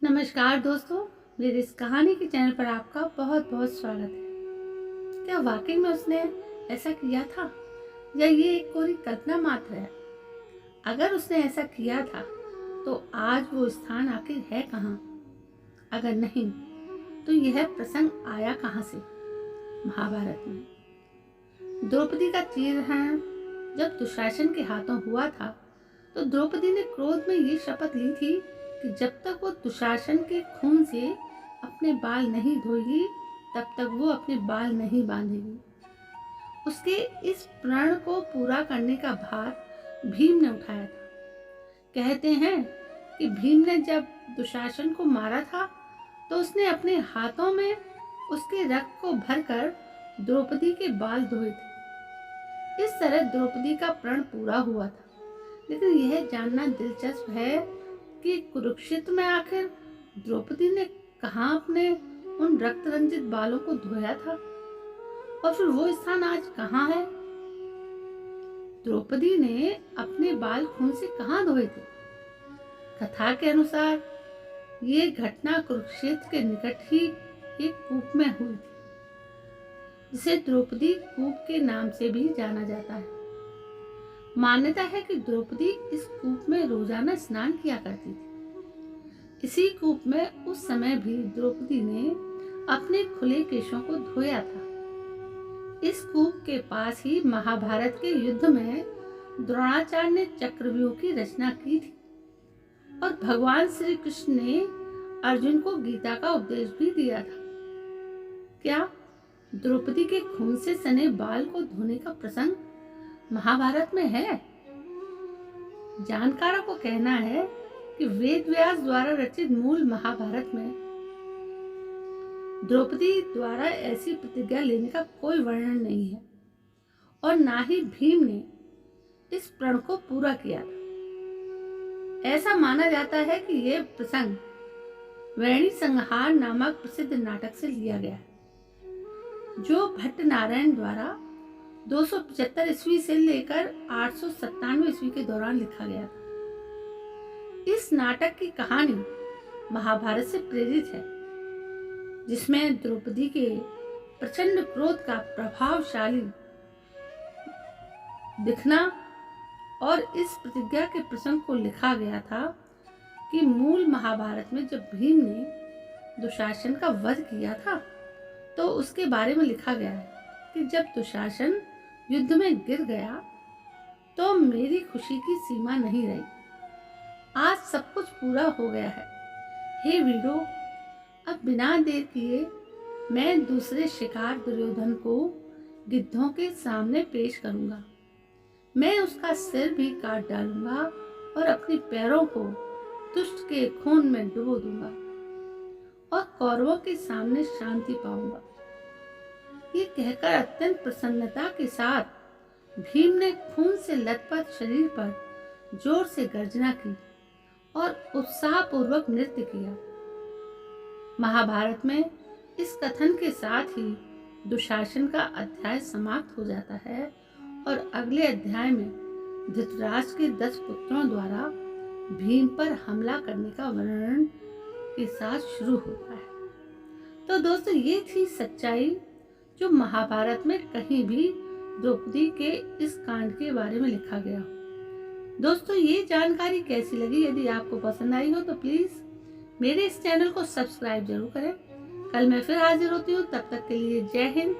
नमस्कार दोस्तों, मेरे इस कहानी के चैनल पर आपका बहुत बहुत स्वागत है। क्या वाकई में उसने ऐसा किया था या ये एक कोरी कल्पना मात्र है? अगर उसने ऐसा किया था तो आज वो स्थान आखिर है कहाँ? अगर नहीं तो यह प्रसंग आया कहाँ से? महाभारत में द्रौपदी का चीरहरण जब दुशासन के हाथों हुआ था तो द्रौपदी ने क्रोध में ये शपथ ली थी कि जब तक वो दुशासन के खून से अपने बाल नहीं धोएगी तब तक वो अपने बाल नहीं बांधेगी। उसके इस प्रण को पूरा करने का भार भीम ने उठाया था। कहते हैं कि भीम ने जब दुशासन को मारा था तो उसने अपने हाथों में उसके रक्त को भरकर द्रौपदी के बाल धोए थे। इस तरह द्रौपदी का प्रण पूरा हुआ था। लेकिन यह जानना दिलचस्प है कि कुरुक्षेत्र में आखिर द्रौपदी ने कहाँ अपने उन रक्त रंजित बालों को धोया था और फिर वो स्थान आज कहाँ है? द्रौपदी ने अपने बाल खून से कहाँ धोए थे? कथा के अनुसार ये घटना कुरुक्षेत्र के निकट ही एक कूप में हुई थी, जिसे द्रौपदी कूप के नाम से भी जाना जाता है। मान्यता है कि द्रौपदी इस कूप में रोजाना स्नान किया करती थी। इसी कूप में उस समय भी द्रौपदी ने अपने खुले केशों को धोया था। इस कूप के पास ही महाभारत के युद्ध में द्रोणाचार्य ने चक्रव्यूह की रचना की थी और भगवान श्री कृष्ण ने अर्जुन को गीता का उपदेश भी दिया था। क्या द्रौपदी के खून से सने बाल को धोने का प्रसंग महाभारत में है? जानकारों को कहना है कि वेद व्यास द्वारा रचित मूल महाभारत में द्रौपदी द्वारा ऐसी प्रतिज्ञा लेने का कोई वर्णन नहीं है और ना ही भीम ने इस प्रण को पूरा किया था। ऐसा माना जाता है कि यह प्रसंग वैणी संहार नामक प्रसिद्ध नाटक से लिया गया है, जो भट्ट नारायण द्वारा 275 ईस्वी से लेकर 897 ईस्वी के दौरान लिखा गया था। इस नाटक की कहानी महाभारत से प्रेरित है, जिसमें द्रौपदी के प्रचंड क्रोध का प्रभावशाली दिखना और इस प्रतिज्ञा के प्रसंग को लिखा गया था कि मूल महाभारत में जब भीम ने दुशासन का वध किया था तो उसके बारे में लिखा गया है कि जब दुशासन युद्ध में गिर गया तो मेरी खुशी की सीमा नहीं रही। आज सब कुछ पूरा हो गया है। हे वीरो, अब बिना देर किए मैं दूसरे शिकार दुर्योधन को गिद्धों के सामने पेश करूंगा। मैं उसका सिर भी काट डालूंगा और अपने पैरों को दुष्ट के खून में डुबो दूंगा और कौरवों के सामने शांति पाऊंगा। ये कहकर अत्यंत प्रसन्नता के साथ भीम ने खून से लथपथ शरीर पर जोर से गर्जना की और उत्साहपूर्वक नृत्य किया। महाभारत में इस कथन के साथ ही दुशासन का अध्याय समाप्त हो जाता है और अगले अध्याय में धृतराष्ट्र के 10 पुत्रों द्वारा भीम पर हमला करने का वर्णन के साथ शुरू होता है। तो दोस्तों, ये थी सच्चाई जो महाभारत में कहीं भी द्रौपदी के इस कांड के बारे में लिखा गया हो। दोस्तों, ये जानकारी कैसी लगी? यदि आपको पसंद आई हो तो प्लीज मेरे इस चैनल को सब्सक्राइब जरूर करें। कल मैं फिर हाजिर होती हूँ। तब तक के लिए जय हिंद,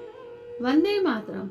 वंदे मातरम।